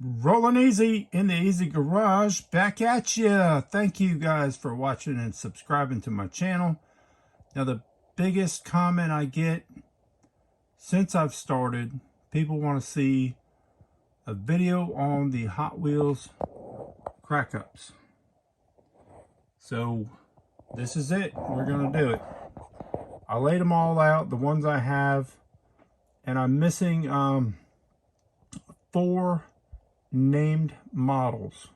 Rolling easy in the easy garage, back at you. Thank you guys for watching and subscribing to my channel. Now, the biggest comment I get since I've started, people want to see a video on the Hot Wheels crackups. So this is it. We're gonna do it. I laid them all out, the ones I have, and I'm missing 4 named models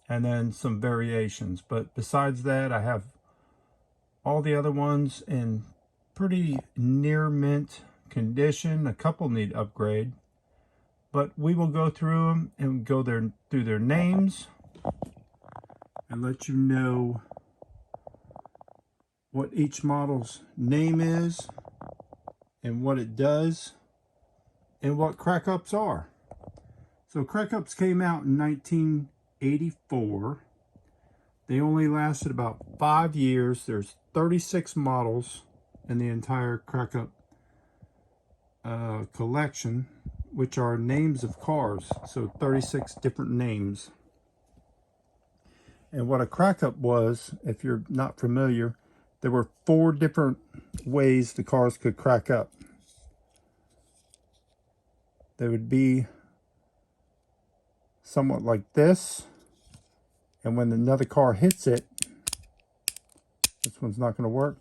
and then some variations, but besides that I have all the other ones in pretty near mint condition. A couple need upgrade, but we will go through them and go through their names and let you know what each model's name is and what it does and what crackups are. So crackups came out in 1984. They only lasted about 5 years. There's 36 models in the entire crackup collection, which are names of cars. So 36 different names. And what a crackup was, if you're not familiar, there were 4 different ways the cars could crack up. They would be somewhat like this, and when another car hits it, this one's not going to work,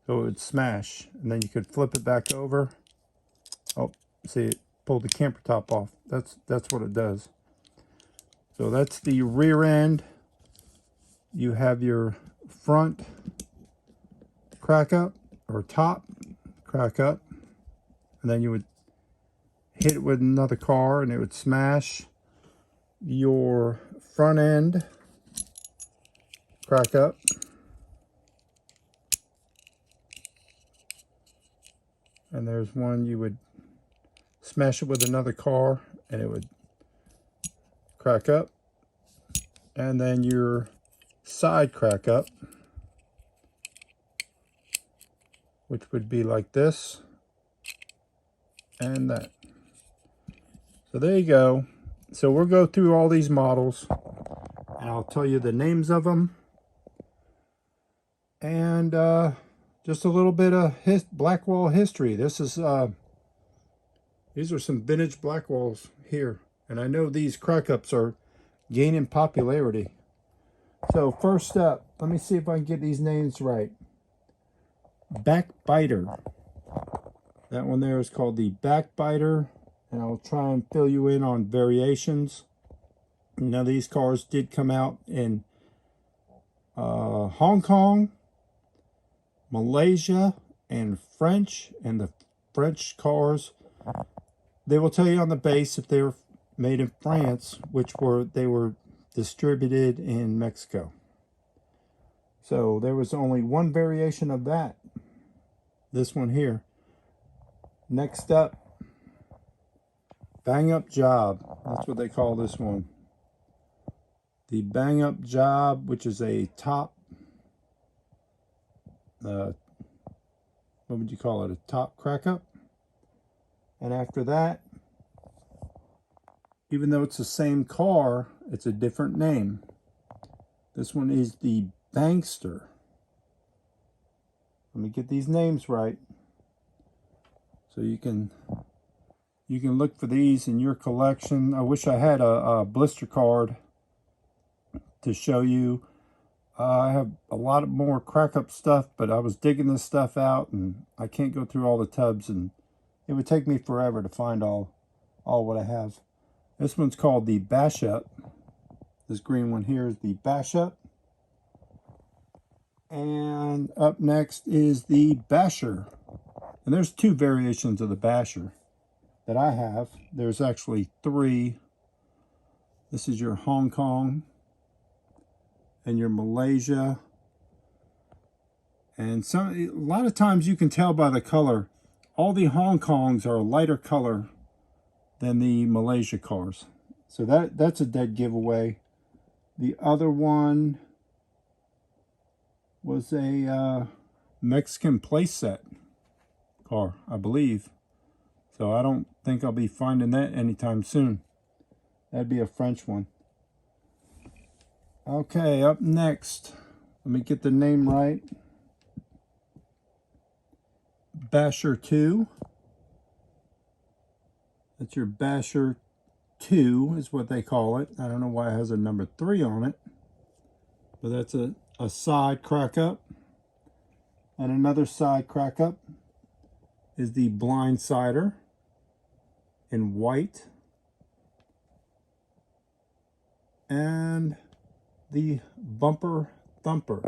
so it would smash, and then you could flip it back over. Oh, see, it pulled the camper top off. That's what it does. So that's the rear end. You have your front crack up, or top crack up, and then you would hit it with another car and it would smash. Your front end crack up, and there's one you would smash it with another car and it would crack up. And then your side crack up, which would be like this and that. So there you go. So we'll go through all these models and I'll tell you the names of them and just a little bit of Blackwall history. This is these are some vintage Blackwalls here, and I know these crackups are gaining popularity. So first up, let me see if I can get these names right. Backbiter. That one there is called the Backbiter. And I'll try and fill you in on variations. Now, these cars did come out in Hong Kong, Malaysia, and French. And the French cars, they will tell you on the base if they were made in France, they were distributed in Mexico. So there was only one variation of that. This one here. Next up, Bang Up Job. That's what they call this one. The Bang Up Job, which is a top, what would you call it? A top crack up. And after that, even though it's the same car, it's a different name. This one is the Bankster. Let me get these names right so you can look for these in your collection. I wish I had a blister card to show you. I have a lot more crack-up stuff, but I was digging this stuff out, and I can't go through all the tubs, and it would take me forever to find all what I have. This one's called the Bash Up. This green one here is the Bash Up. And up next is the Basher. And there's 2 variations of the Basher that I have. There's actually 3. This is your Hong Kong and your Malaysia. And a lot of times you can tell by the color. All the Hong Kongs are a lighter color than the Malaysia cars. So that's a dead giveaway. The other one was a Mexican playset car, I believe. So I don't think I'll be finding that anytime soon. That'd be a French one. Okay, up next, let me get the name right. Basher 2. That's your Basher 2 is what they call it. I don't know why it has a number 3 on it. But that's a side crack up. And another side crack up is the Blindsider in white. And the Bumper Thumper.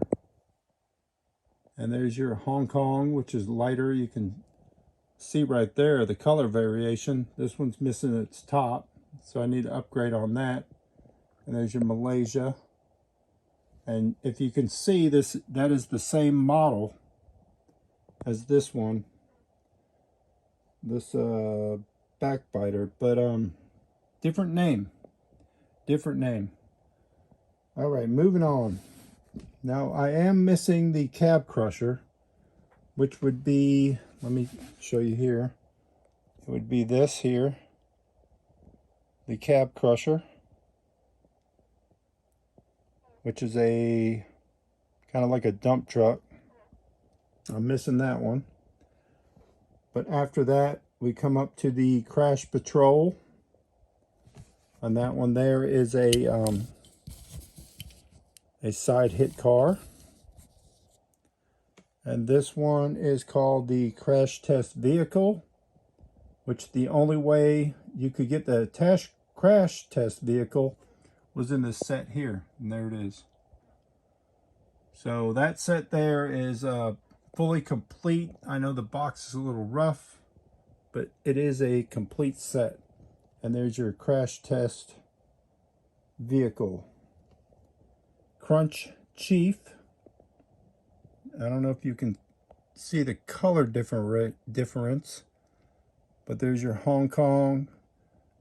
And there's your Hong Kong, which is lighter. You can see right there the color variation. This one's missing its top, so I need to upgrade on that. And there's your Malaysia. And if you can see this, that is the same model as this one, this backbiter, but different name. All right, moving on. Now I am missing the cab crusher, which would be, let me show you here. It would be this here, the cab crusher, which is a kind of like a dump truck. I'm missing that one. But after that, we come up to the Crash Patrol. And that one there is a side hit car. And this one is called the Crash Test Vehicle, which the only way you could get the Crash Test Vehicle was in this set here. And there it is. So that set there is fully complete. I know the box is a little rough, but it is a complete set. And there's your Crash Test Vehicle. Crunch Chief. I don't know if you can see the color difference, but there's your Hong Kong,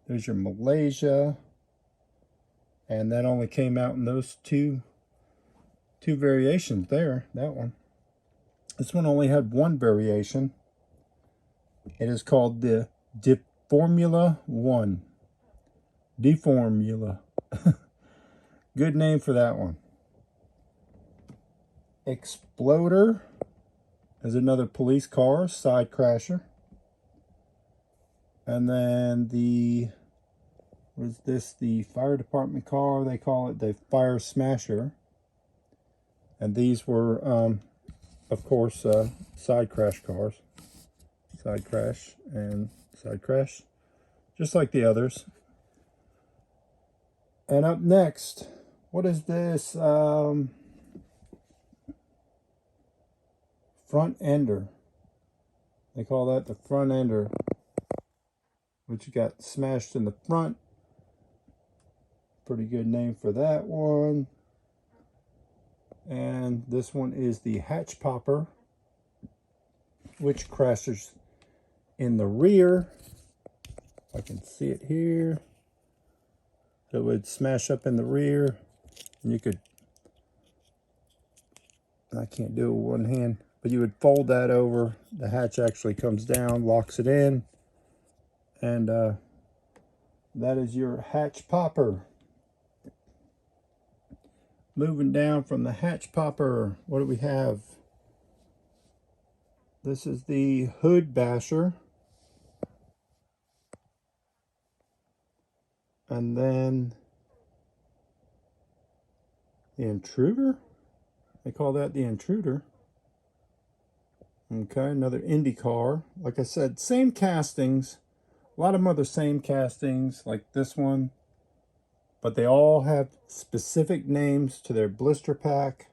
there's your Malaysia, and that only came out in those two variations there, that one. This one only had one variation. It is called the Deformula 1. Deformula. Good name for that one. Exploder is another police car, side crasher. And then the, what is this? The fire department car, they call it the Fire Smasher. And these were, of course, side crash cars. Side crash and side crash, just like the others. And up next, what is this? Front ender. They call that the front ender, which got smashed in the front. Pretty good name for that one. And this one is the hatch popper, which crashes in the rear. I can see it here. So it would smash up in the rear, and you could, I can't do it with one hand, but you would fold that over. The hatch actually comes down, locks it in, and that is your hatch popper. Moving down from the hatch popper, what do we have? This is the hood basher. And then the intruder. They call that the intruder. Okay, another Indy car. Like I said, same castings. A lot of them are the same castings, like this one. But they all have specific names to their blister pack.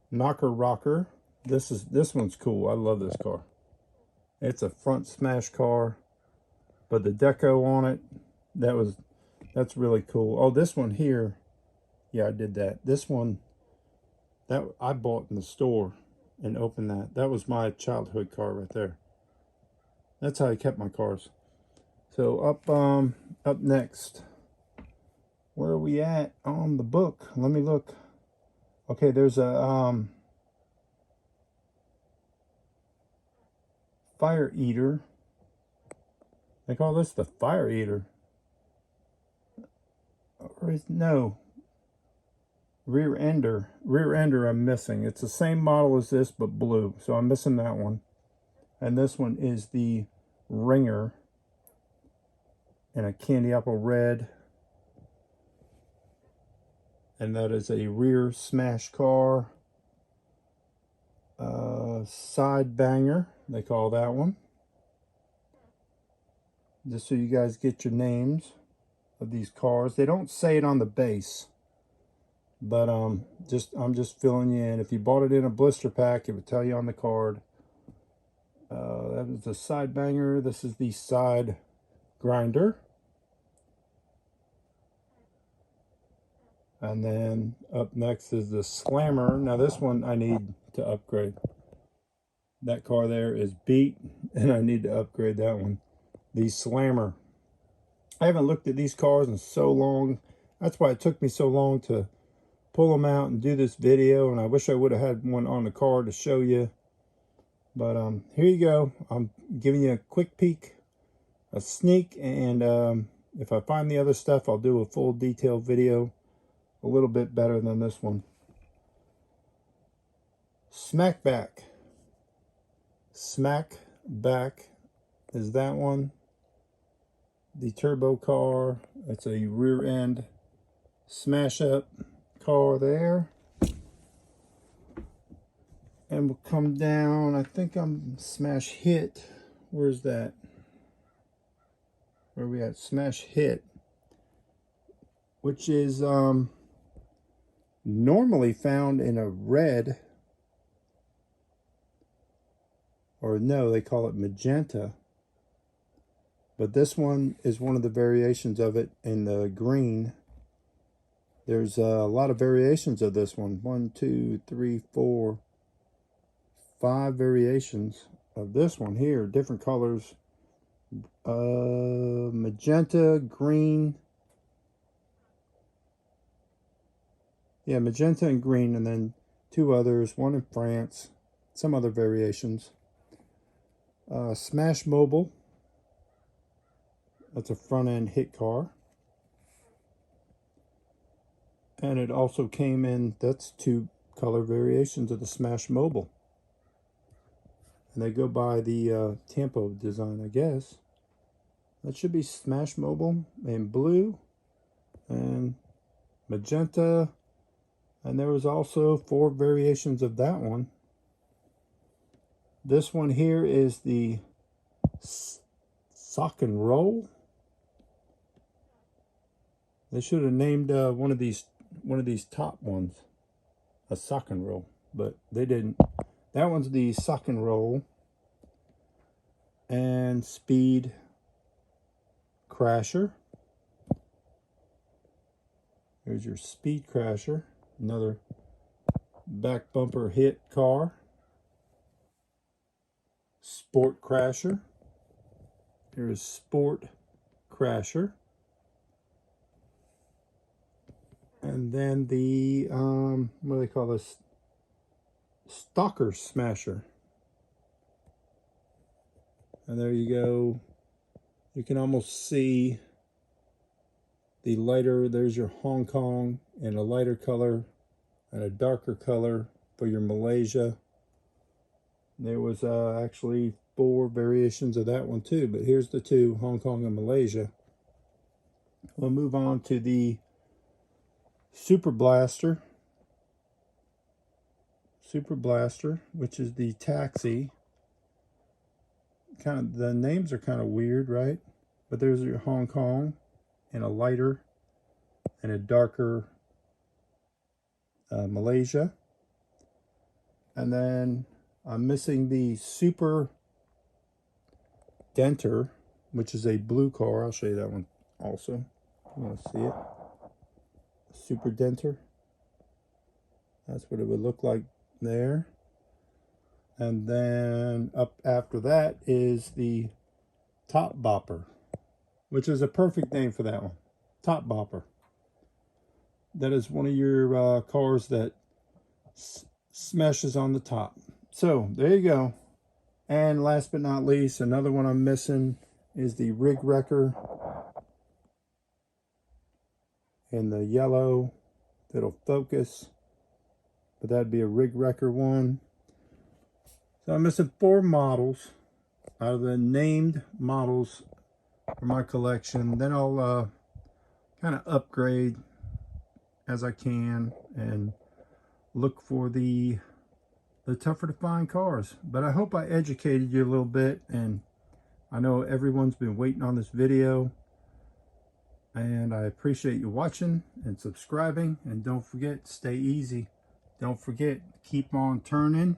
Knocker Rocker. This one's cool. I love this car. It's a front smash car, but the deco on it, that's really cool. Oh, this one here, yeah, I did that. This one that I bought in the store and opened that. That was my childhood car right there. That's how I kept my cars. So up next, where are we at on the book? Let me look. Okay, there's a Fire Eater. They call this the fire eater. Or is, no. Rear ender. Rear ender I'm missing. It's the same model as this, but blue. So I'm missing that one. And this one is the ringer in a candy apple red. And that is a rear smash car. Side banger, they call that one. Just so you guys get your names of these cars. They don't say it on the base, but I'm just filling you in. If you bought it in a blister pack, it would tell you on the card. That was the side banger. This is the side grinder. And then up next is the slammer. Now this one I need to upgrade. That car there is beat, and I need to upgrade that one. The slammer. I haven't looked at these cars in so long. That's why it took me so long to pull them out and do this video, and I wish I would have had one on the car to show you. But here you go. I'm giving you a quick peek, a sneak, and if I find the other stuff, I'll do a full detailed video, a little bit better than this one. Smackback. Smackback is that one. The turbo car. It's a rear end smash up car there. And we'll come down. I think I'm smash hit. Where's that? Where are we at? Smash hit, which is normally found in a red, or no, they call it magenta. But this one is one of the variations of it in the green. There's a lot of variations of this one. 1, 2, 3, 4, 5 variations of this one here. Different colors. Magenta, green. Yeah, magenta and green, and then 2 others. One in France. Some other variations. Smash Mobile. That's a front end hit car. And it also came in, that's 2 color variations of the Smash Mobile. And they go by the Tempo design, I guess. That should be Smash Mobile in blue and magenta. And there was also 4 variations of that one. This one here is the Sock and Roll. They should have named one of these top ones a Sock and Roll, but they didn't. That one's the Sock and Roll. And Speed Crasher. Here's your Speed Crasher, another back bumper hit car. Sport Crasher. Here's Sport Crasher. And then the, what do they call this? Stalker Smasher. And there you go. You can almost see the lighter, there's your Hong Kong in a lighter color and a darker color for your Malaysia. There was actually 4 variations of that one too, but here's the 2, Hong Kong and Malaysia. We'll move on to the Super Blaster. Super Blaster, which is the taxi. Kind of, the names are kind of weird, right? But there's your Hong Kong in a lighter and a darker Malaysia. And then I'm missing the Super Denter, which is a blue car. I'll show you that one also. You want to see it? Super Denter. That's what it would look like there. And then up after that is the Top Bopper, which is a perfect name for that one. Top Bopper. That is one of your cars that smashes on the top. So there you go. And last but not least, another one I'm missing is the rig wrecker, and the yellow that'll focus, but that'd be a rig wrecker one. So I'm missing 4 models out of the named models for my collection. Then I'll kind of upgrade as I can and look for the tougher to find cars. But I hope I educated you a little bit, and I know everyone's been waiting on this video, and I appreciate you watching and subscribing. And don't forget, stay easy. Don't forget, keep on turning.